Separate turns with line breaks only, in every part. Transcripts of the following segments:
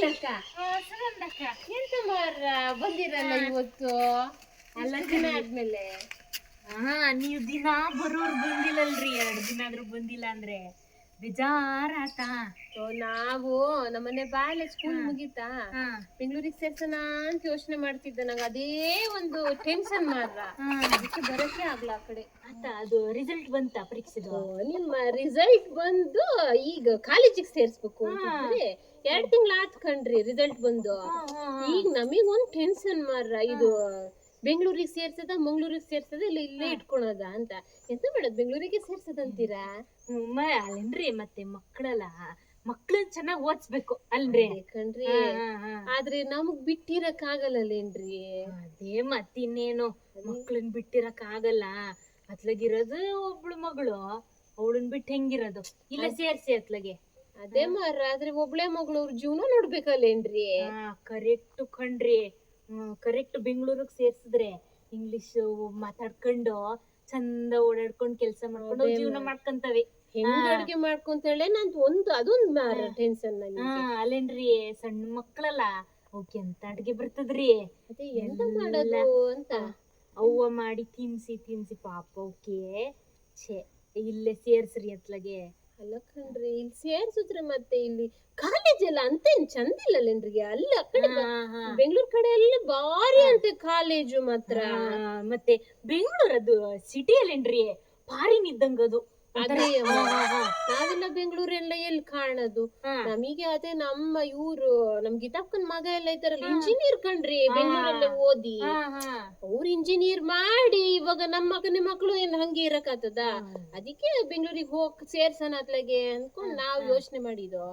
ಸುಗಂಧಕ್ಕ
ಸುಗಂಧಕ್ಕ
ಎಂತ ಮಾರ ಬಂದಿರಲ್ಲ ಇವತ್ತು ಅಲ್ಲ ದಿನ ಆದ್ಮೇಲೆ.
ನೀವ್ ದಿನ ಬರೋರ್ ಬಂದಿಲ್ಲಲ್ರಿ, 2 ದಿನ ಆದ್ರೂ ಬಂದಿಲ್ಲ ಅಂದ್ರೆ ಬೇಜಾರಾತ.
ನಾವು ನಮ್ಮನೆ ಬಾಳೆ ಸ್ಕೂಲ್ ಮುಗೀತಾ ಬೆಂಗಳೂರಿಗೆ ಸೇರ್ಸೋಣ ಅಂತ ಯೋಚನೆ ಮಾಡ್ತಿದ್ದೆ. ನಂಗೆ ಅದೇ ಒಂದು ಟೆನ್ಷನ್ ಮಾರ್ರ, ಅದಕ್ಕೆ ಬರಕ್ಕೆ ಆಗ್ಲ ಆ ಕಡೆ.
ಅದು ರಿಸಲ್ಟ್ ಬಂತ ಪರೀಕ್ಷೆದು?
ನಿಮ್ಮ ರಿಸಲ್ಟ್ ಬಂದು ಈಗ ಕಾಲೇಜಿಗೆ ಸೇರ್ಸ್ಬೇಕು ಅಂತಂದ್ರೆ 2 ತಿಂಗಳು ಆತ್ ಕಣ್ರಿ ರಿಸಲ್ಟ್ ಬಂದು. ಈಗ ನಮಗೊಂದು ಟೆನ್ಷನ್ ಮಾರ್ರ, ಇದು ಬೆಂಗಳೂರಿಗೆ ಸೇರ್ಸದ ಮಂಗಳೂರಿಗೆ ಸೇರ್ಸದ ಇಲ್ಲ ಇಲ್ಲೇ ಇಟ್ಕೊಳದ ಅಂತ. ಎಂತ ಮಾಡೋದು, ಬೆಂಗಳೂರಿಗೆ ಸೇರ್ಸದಂತೀರಾ?
ಅಲ್ಲೇನ್ರಿ, ಮತ್ತೆ ಮಕ್ಕಳನ್ನ ಚೆನ್ನಾಗ್ ಓದಿಸ್ಬೇಕು ಅಲ್ರಿ
ಕಣ್ರಿ. ಆದ್ರೆ ನಮಗ್ ಬಿಟ್ಟಿರಕ್ ಆಗಲ್ಲಲ್ಲೇನ್ರಿ?
ಅದೇ ಮತ್ತಿನ್ನೇನು, ಮಕ್ಕಳನ್ನ ಬಿಟ್ಟಿರಕ್ ಆಗಲ್ಲ. ಅತ್ಲಗಿರೋದು ಒಬ್ಳು ಮಗಳು, ಅವಳನ್ ಬಿಟ್ಟು ಹೆಂಗಿರೋದು? ಇಲ್ಲ ಸೇರ್ಸಿ ಅತ್ಲಗೆ.
ಅದೇ ಮಾರ, ಆದ್ರೆ ಒಬ್ಳೆ ಮಗಳು ಅವ್ರ ಜೀವನ ನೋಡ್ಬೇಕಲ್ಲೇನ್ರಿ?
ಕರೆಕ್ಟ್ ಕಣ್ರಿ, ಕರೆಕ್ಟ್. ಬೆಂಗಳೂರಿಗೆ ಸೇರ್ಸಿದ್ರೆ ಇಂಗ್ಲಿಷ್ ಮಾತಾಡ್ಕೊಂಡು ಚಂದ ಓಡಾಡ್ಕೊಂಡ್ ಕೆಲ್ಸ ಮಾಡ್ಕೊಂಡು ಜೀವನ ಮಾಡ್ಕೊಂತವೆ.
ಹೆಂಗ್ ಅಡ್ಗೆ ಮಾಡ್ಕೊಂತೇಳೆ ನಂದು ಅದೊಂದ್ ಮಾರ ಟೆನ್ಷನ್ ನನಗೆ.
ಅಲ್ಲೇನ್ರಿ, ಸಣ್ಣ ಮಕ್ಕಳಲ್ಲ, ಅವಕ್ಕೆ ಎಂತ ಅಡ್ಗೆ ಬರ್ತದ್ರಿ?
ಅದೇ ಎಂತ ಮಾಡೋದು ಅಂತ
ಅವ್ವ ಮಾಡಿ ತಿನ್ಸಿ ಪಾಪ ಅವಕ್ಕೆ. ಇಲ್ಲೇ ಸೇರ್ಸ್ರಿ ಅತ್ಲಗೆ.
ಅಲ್ಲ ಕಣ್ರಿ, ಇಲ್ಲಿ ಸೇರ್ಸುದ್ರೆ ಮತ್ತೆ ಇಲ್ಲಿ ಕಾಲೇಜ್ ಎಲ್ಲ ಅಂತ ಏನ್ ಚಂದ ಇಲ್ಲಲ್ಲೇನ್ರಿ? ಅಲ್ಲಿ ಆ ಕಡೆ ಬೆಂಗಳೂರು ಕಡೆ ಎಲ್ಲ ಬಾರಿ ಅಂತೆ ಕಾಲೇಜು ಮಾತ್ರ.
ಮತ್ತೆ ಬೆಂಗಳೂರದು ಸಿಟಿ ಅಲ್ಲೇನ್ರಿ, ಫಾರಿನ್ ಇದ್ದಂಗದು.
ಅದೇ ನಾವೆಲ್ಲ ಬೆಂಗಳೂರೆಲ್ಲ ಎಲ್ಲಿ ಕಾಣೋದು ನಮಗೆ? ಅದೇ ನಮ್ಮ ಇವ್ರು ನಮ್ ಗೀತಕ್ಕನ್ ಮಗ ಎಲ್ಲ ಇದ್ದಾರಲ್ಲ, ಇಂಜಿನಿಯರ್ ಕಣ್ರಿ, ಬೆಂಗಳೂರಲ್ಲೇ ಓದಿ ಅವ್ರು ಇಂಜಿನಿಯರ್ ಮಾಡಿ ಇವಾಗ ನಮ್ಮ ಮಗನ ಮಕ್ಕಳು ಏನ್ ಹಂಗೆ ಇರಕಾತದ? ಅದಕ್ಕೆ ಬೆಂಗಳೂರಿಗೆ ಹೋಗ್ ಸೇರ್ಸನ ಅತ್ಲಾಗೆ ಅನ್ಕೊಂಡ್ ನಾವ್ ಯೋಚನೆ ಮಾಡಿದ್ದು.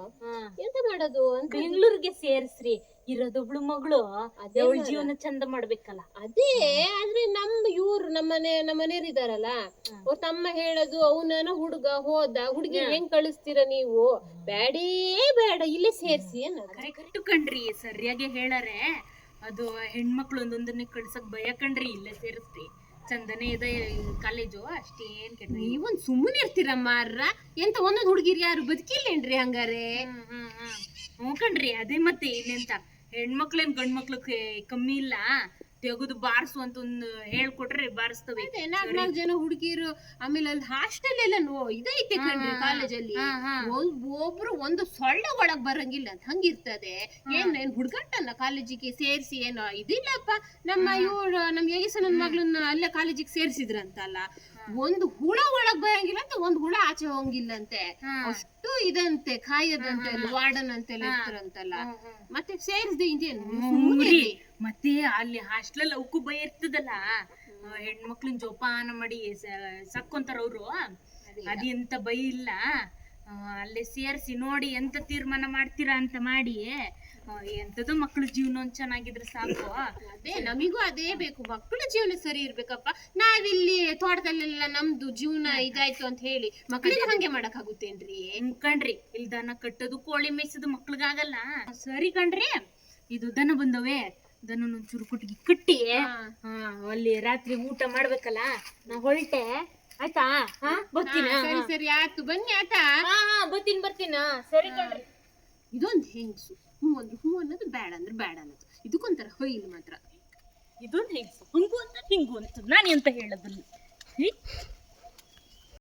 ಎಂತ ಮಾಡೋದು ಅಂತ.
ಬೆಂಗಳೂರಿಗೆ ಸೇರ್ಸ್ರಿ, ಇರೋದೊಬ್ಳು ಮಗಳು, ಅವಳ ಜೀವನ ಚಂದ ಮಾಡ್ಬೇಕಲ್ಲ.
ಅದೇ, ಆದ್ರೆ ನಮ್ಮನೆಯವ್ರು ಇದಾರಲ್ಲ, ಅವ್ರ ತಮ್ಮ ಹೇಳೋದು, ಅವನ ಹುಡುಗ ಹೋದ, ಹುಡುಗಿ ಹೆಂಗ್ ಕಳಿಸ್ತೀರ ನೀವು? ಬೇಡೇ ಬೇಡ, ಇಲ್ಲೇ ಸೇರ್ಸಿ ಅನ್ನೋದು.
ಕರೆಕ್ಟ್ ಕಣ್ರಿ, ಸರಿಯಾಗಿ ಹೇಳಾರೆ. ಅದು ಹೆಣ್ಮಕ್ಳು ಒಂದೊಂದನ್ನೇ ಕಳ್ಸಕ್ ಭಯ ಕಣ್ರಿ, ಇಲ್ಲೇ ಸೇರಿಸ್ರಿ, ಚಂದನೇ ಇದೆ ಕಾಲೇಜು, ಅಷ್ಟೇನ್ ಕೆಟ್ಟ.
ನೀವೊಂದ್ ಸುಮ್ಮನೆ ಇರ್ತೀರ ಮಾರ್ರ, ಎಂತ ಒಂದೊಂದ್ ಹುಡುಗಿರ್ ಯಾರು ಬದುಕಿಲ್ಲೇನ್ರಿ ಹಂಗಾರೆ?
ಹ್ಞೂ ಕಣ್ರಿ, ಅದೇ ಮತ್ತೆ ಇನ್ನೆಂತ ಹೆಣ್ಮಕ್ಳೇನ್ ಗಂಡ್ಮಕ್ಳು ಕಮ್ಮಿ ಇಲ್ಲ, ತೆಗೆದು ಬಾರ್ಸು ಅಂತ ಒಂದು ಹೇಳ್ಕೊಟ್ರೆ ಬಾರಿಸ್ತವೆ.
4 ಜನ ಹುಡುಗಿರು. ಆಮೇಲೆ ಅಲ್ಲಿ ಹಾಸ್ಟೆಲ್ ಎಲ್ಲ ಇದೈತೆ ಕಣ್ರಿ ಕಾಲೇಜಲ್ಲಿ, ಒಬ್ರು ಒಂದು ಸೊಳ್ಳೆ ಒಳಗ್ ಬರಂಗಿಲ್ಲ ಅಂತ ಹಂಗಿರ್ತದೆ. ಏನ್ ಹುಡುಗಟ್ಟನ್ನ ಕಾಲೇಜಿಗೆ ಸೇರ್ಸಿ ಏನೋ ಇದಿಲ್ಲಪ್ಪ. ನಮ್ ಯಗೀಸನ ಮಗಳನ್ನ ಅಲ್ಲೇ ಕಾಲೇಜಿಗೆ ಸೇರ್ಸಿದ್ರಂತಲ್ಲ, ಒಂದು ಹುಳ ಒಳಗ್ ಬರಂಗಿಲ್ಲ ಅಂತ, ಒಂದ್ ಹುಳ ಆಚೆ ಹೋಗಿಲ್ಲಂತೆ. ಅಷ್ಟು ಇದಂತೆ ಕಾಯದಂತೆ, ವಾರ್ಡನ್ ಅಂತೆಲ್ಲ ಇರ್ತಾರಂತಲ್ಲ. ಮತ್ತೆ ಸೇರಿಸ್ದೆ ಇದೇನು?
ಮತ್ತೆ ಅಲ್ಲಿ ಹಾಸ್ಟೆಲ್ ಅವಕ್ಕೂ ಭಯ ಇರ್ತದಲ್ಲ, ಹೆಣ್ಮಕ್ಳನ್ ಜೋಪಾನ ಮಾಡಿ ಸಾಕೊಂತಾರ ಅವ್ರು. ಅದೆಂತ ಭಯ ಇಲ್ಲ. ಅಲ್ಲೇ ಸೇರ್ಸಿ ನೋಡಿ ಎಂತ ತೀರ್ಮಾನ ಮಾಡ್ತೀರಾ ಅಂತ ಮಾಡಿ, ಎಂತದ್ದು ಮಕ್ಳ ಜೀವನ ಚೆನ್ನಾಗಿದ್ರೆ ಸಾಕು.
ಅದೇ ನಮಿಗೂ ಅದೇ ಬೇಕು, ಮಕ್ಕಳ ಜೀವನ ಸರಿ ಇರ್ಬೇಕಪ್ಪ. ನಾವಿಲ್ಲಿ ತೋಟದಲ್ಲೆಲ್ಲ ನಮ್ದು ಜೀವನ ಇದಾಯ್ತು ಅಂತ ಹೇಳಿ ಮಕ್ಕಳಿಗೆ ಹಂಗೆ ಮಾಡಕ್ ಆಗುತ್ತೇನ್ರಿ?
ಕಣ್ರಿ, ಇಲ್ಲಿ ದನ ಕಟ್ಟೋದು ಕೋಳಿ ಮೇಯ್ಸೋದು ಮಕ್ಳಿಗಾಗಲ್ಲ. ಸರಿ ಕಣ್ರಿ, ಇದು ದನ ಬಂದವೆ, ದನ ಒಂಚೂರು ಕೊಟ್ಟಿಗೆ ಕಟ್ಟಿ ಅಲ್ಲಿ ರಾತ್ರಿ ಊಟ ಮಾಡ್ಬೇಕಲ್ಲ, ನಾ ಹೊರಟೆ. ಆಯ್ತಾ? ಬರ್ತೀನಿ.
ಸರಿ ಆಯ್ತು, ಬನ್ನಿ ಆಯ್ತಾ?
ಬರ್ತೀನಿ. ಸರಿ ಕಣ್ರಿ.
ಇದೊಂದು ಹೆಂಗ್ಸು, ಹೂ ಅಂದ್ರೆ ಹೂ ಅನ್ನೋದು, ಬೇಡ ಅಂದ್ರೆ ಬೇಡ ಅನ್ನೋದು, ಇದಕ್ಕೊಂಥರ ಹೊಯ್ಲು ಮಾತ್ರ.
ಇದೊಂದು ಹೆಂಗ್ಸು, ಹಂಗು ಅಂತ ಹಿಂಗು ಅಂತ ನಾನು ಎಂತ ಹೇಳೋದಿಲ್ಲ.